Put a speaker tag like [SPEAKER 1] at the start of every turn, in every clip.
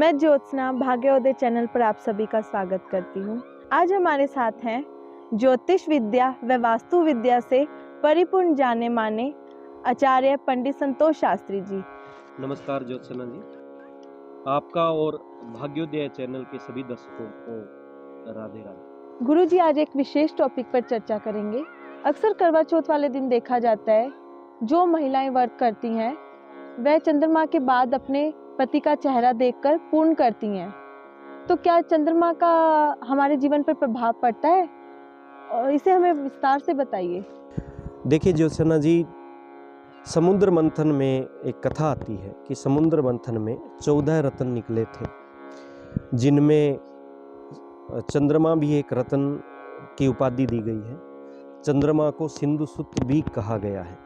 [SPEAKER 1] मैं ज्योत्सना भाग्योदय चैनल पर आप सभी का स्वागत करती हूँ। आज हमारे साथ हैं ज्योतिष विद्या व वास्तु विद्या से परिपूर्ण जाने माने आचार्य पंडित संतोष शास्त्री जी।
[SPEAKER 2] नमस्कार ज्योत्सना जी, आपका और भाग्योदय चैनल के सभी दर्शकों को राधे राधे।
[SPEAKER 1] गुरु जी, आज एक विशेष टॉपिक पर चर्चा करेंगे। अक्सर करवा चौथ वाले दिन देखा जाता है जो महिलाएं व्रत करती हैं वह चंद्रमा के बाद अपने पति का चेहरा देखकर पूर्ण करती हैं। तो क्या चंद्रमा का हमारे जीवन पर प्रभाव पड़ता है, और इसे हमें विस्तार से बताइए।
[SPEAKER 2] देखिए ज्योत्सना जी, समुद्र मंथन में एक कथा आती है कि समुद्र मंथन में 14 रत्न निकले थे, जिनमें चंद्रमा भी एक रत्न की उपाधि दी गई है। चंद्रमा को सिंधु सुत भी कहा गया है।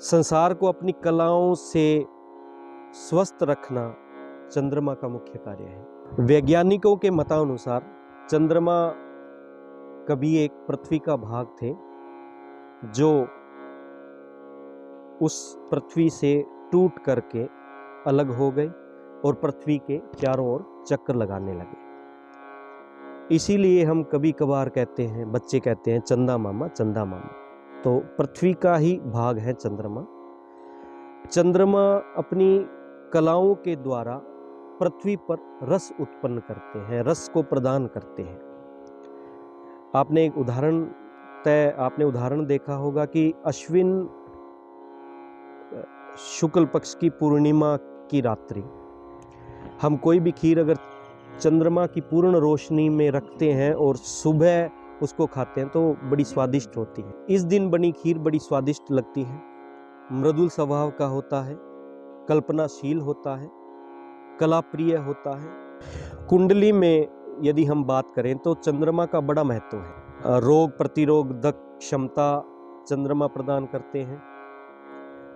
[SPEAKER 2] संसार को अपनी कलाओं से स्वस्थ रखना चंद्रमा का मुख्य कार्य है। वैज्ञानिकों के मतानुसार चंद्रमा कभी एक पृथ्वी का भाग थे जो उस पृथ्वी से टूट करके अलग हो गए और पृथ्वी के चारों ओर चक्कर लगाने लगे। इसीलिए हम कभी कभार कहते हैं, बच्चे कहते हैं चंदा मामा चंदा मामा। तो पृथ्वी का ही भाग है चंद्रमा। चंद्रमा अपनी कलाओं के द्वारा पृथ्वी पर रस उत्पन्न करते हैं, रस को प्रदान करते हैं। आपने एक उदाहरण देखा होगा कि अश्विन शुक्ल पक्ष की पूर्णिमा की रात्रि हम कोई भी खीर अगर चंद्रमा की पूर्ण रोशनी में रखते हैं और सुबह उसको खाते हैं तो बड़ी स्वादिष्ट होती है। इस दिन बनी खीर बड़ी स्वादिष्ट लगती है, मृदुल स्वभाव का होता है, कल्पनाशील होता है, कला प्रिय होता है। कुंडली में यदि हम बात करें तो चंद्रमा का बड़ा महत्व है। रोग प्रतिरोधक क्षमता चंद्रमा प्रदान करते हैं।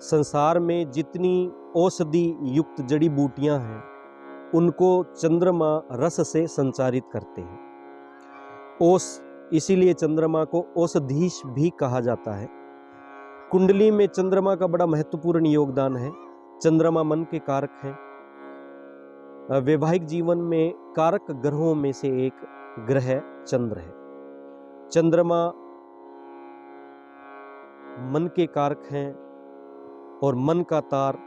[SPEAKER 2] संसार में जितनी औषधि युक्त जड़ी बूटियां हैं उनको चंद्रमा रस से संचारित करते हैं। इसीलिए चंद्रमा को औषधीश भी कहा जाता है। कुंडली में चंद्रमा का बड़ा महत्वपूर्ण योगदान है। चंद्रमा मन के कारक हैं। वैवाहिक जीवन में कारक ग्रहों में से एक ग्रह चंद्र है। चंद्रमा मन के कारक हैं और मन का तार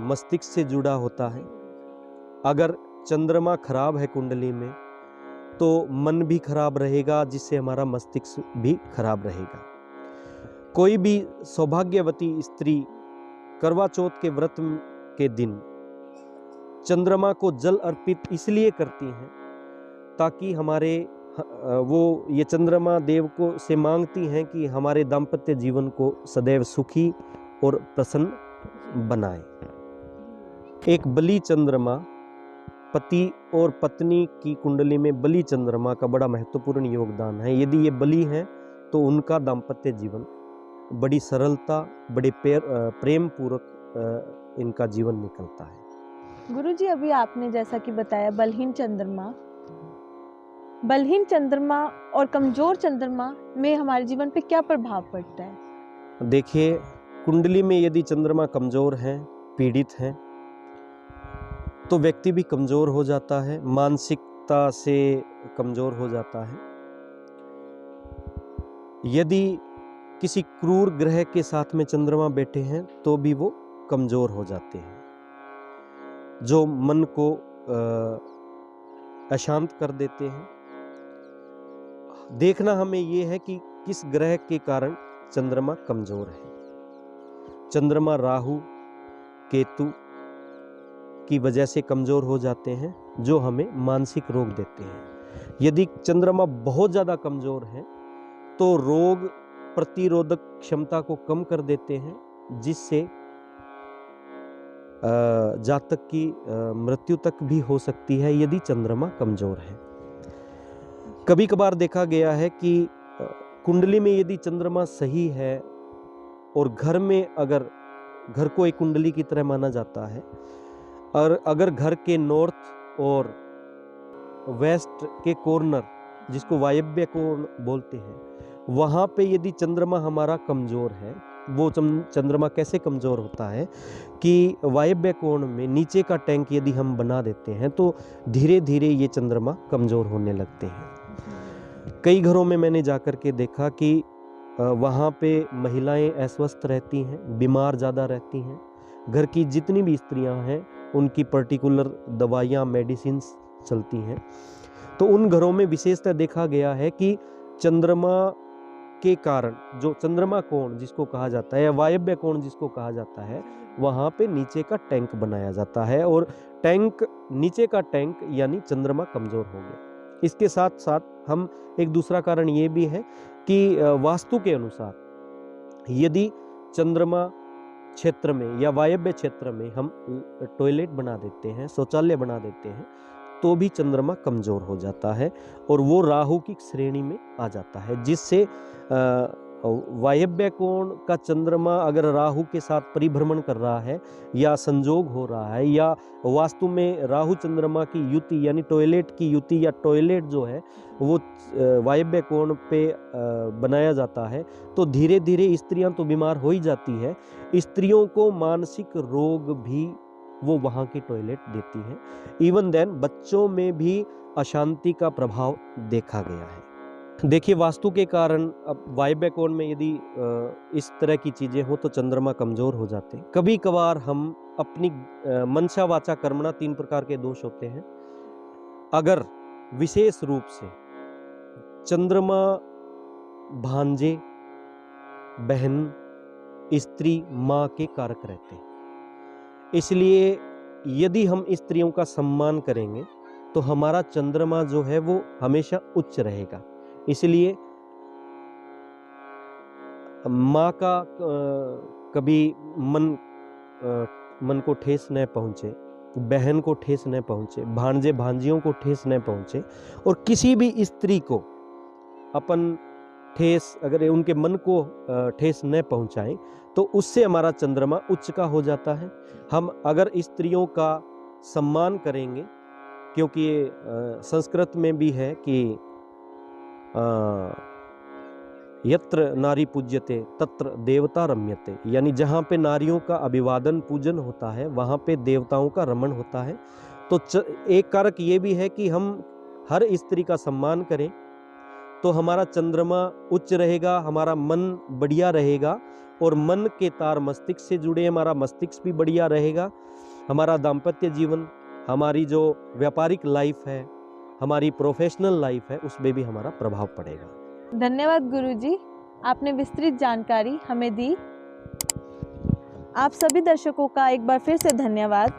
[SPEAKER 2] मस्तिष्क से जुड़ा होता है। अगर चंद्रमा खराब है कुंडली में तो मन भी खराब रहेगा, जिससे हमारा मस्तिष्क भी खराब रहेगा। कोई भी सौभाग्यवती स्त्री करवा चौथ के व्रत के दिन चंद्रमा को जल अर्पित इसलिए करती हैं ताकि ये चंद्रमा देव को से मांगती हैं कि हमारे दाम्पत्य जीवन को सदैव सुखी और प्रसन्न बनाए। एक बली चंद्रमा, पति और पत्नी की कुंडली में बली चंद्रमा का बड़ा महत्वपूर्ण योगदान है। यदि ये बली हैं तो उनका दाम्पत्य जीवन बड़ी सरलता, बड़े प्रेम पूर्वक इनका जीवन निकलता है।
[SPEAKER 1] गुरुजी, अभी आपने जैसा कि बताया बलहीन चंद्रमा और कमजोर चंद्रमा में हमारे जीवन पे क्या प्रभाव पड़ता है?
[SPEAKER 2] देखिए, कुंडली में यदि चंद्रमा कमजोर है, पीड़ित है, तो व्यक्ति भी कमजोर हो जाता है, मानसिकता से कमजोर हो जाता है। यदि किसी क्रूर ग्रह के साथ में चंद्रमा बैठे हैं तो भी वो कमजोर हो जाते हैं, जो मन को अशांत कर देते हैं। देखना हमें ये है कि किस ग्रह के कारण चंद्रमा कमजोर है। चंद्रमा राहु केतु की वजह से कमजोर हो जाते हैं, जो हमें मानसिक रोग देते हैं। यदि चंद्रमा बहुत ज्यादा कमजोर है तो रोग प्रतिरोधक क्षमता को कम कर देते हैं, जिससे जातक की मृत्यु तक भी हो सकती है यदि चंद्रमा कमजोर है। कभी कभार देखा गया है कि कुंडली में यदि चंद्रमा सही है और घर को एक कुंडली की तरह माना जाता है, और अगर घर के नॉर्थ और वेस्ट के कॉर्नर, जिसको वायव्य कोण बोलते हैं, वहां पे यदि चंद्रमा हमारा कमजोर है वो चंद्रमा कैसे कमज़ोर होता है कि वायव्य कोण में नीचे का टैंक यदि हम बना देते हैं तो धीरे धीरे ये चंद्रमा कमज़ोर होने लगते हैं। कई घरों में मैंने जाकर के देखा कि वहाँ पे महिलाएं अस्वस्थ रहती हैं, बीमार ज़्यादा रहती हैं। घर की जितनी भी स्त्रियां हैं उनकी पर्टिकुलर दवाइयाँ, मेडिसिन्स चलती हैं। तो उन घरों में विशेषतः देखा गया है कि चंद्रमा के कारण जो चंद्रमा कोण जिसको कहा जाता है या वायव्य कोण जिसको कहा जाता है, वहाँ पे नीचे का टैंक बनाया जाता है और नीचे का टैंक यानी चंद्रमा कमज़ोर हो गया। इसके साथ साथ हम एक दूसरा कारण ये भी है कि वास्तु के अनुसार यदि चंद्रमा क्षेत्र में या वायव्य क्षेत्र में हम टॉयलेट बना देते हैं, शौचालय बना देते हैं, तो भी चंद्रमा कमज़ोर हो जाता है और वो राहु की श्रेणी में आ जाता है, जिससे वायव्य कोण का चंद्रमा अगर राहु के साथ परिभ्रमण कर रहा है या संजोग हो रहा है या वास्तु में राहु चंद्रमा की युति यानी टॉयलेट की युति या टॉयलेट जो है वो वायव्य कोण पे बनाया जाता है, तो धीरे धीरे स्त्रियां तो बीमार हो ही जाती है, स्त्रियों को मानसिक रोग भी वो वहाँ की टॉयलेट देती है। इवन देन बच्चों में भी अशांति का प्रभाव देखा गया है। देखिए, वास्तु के कारण अब वायव्य कोण में यदि इस तरह की चीज़ें हो तो चंद्रमा कमज़ोर हो जाते हैं। कभी कभार हम अपनी मनसा वाचा कर्मणा 3 प्रकार के दोष होते हैं। अगर विशेष रूप से चंद्रमा भांजे, बहन, स्त्री, माँ के कारक रहते हैं, इसलिए यदि हम स्त्रियों का सम्मान करेंगे तो हमारा चंद्रमा जो है वो हमेशा उच्च रहेगा। इसलिए माँ का कभी मन को ठेस न पहुँचे, बहन को ठेस न पहुँचे, भांजे भांजियों को ठेस न पहुँचे और किसी भी स्त्री को अपन ठेस अगर उनके मन को ठेस न पहुँचाएं तो उससे हमारा चंद्रमा उच्च का हो जाता है। हम अगर स्त्रियों का सम्मान करेंगे, क्योंकि ये संस्कृत में भी है कि यत्र नारी पूज्यते तत्र देवता रम्यते, यानी जहाँ पे नारियों का अभिवादन पूजन होता है वहाँ पे देवताओं का रमण होता है। तो एक कारक ये भी है कि हम हर स्त्री का सम्मान करें तो हमारा चंद्रमा उच्च रहेगा, हमारा मन बढ़िया रहेगा और मन के तार मस्तिष्क से जुड़े, हमारा मस्तिष्क भी बढ़िया रहेगा, हमारा दाम्पत्य जीवन, हमारी जो व्यापारिक लाइफ है, हमारी प्रोफेशनल लाइफ है, उसमें भी हमारा प्रभाव पड़ेगा।
[SPEAKER 1] धन्यवाद गुरुजी, आपने विस्तृत जानकारी हमें दी। आप सभी दर्शकों का एक बार फिर से धन्यवाद।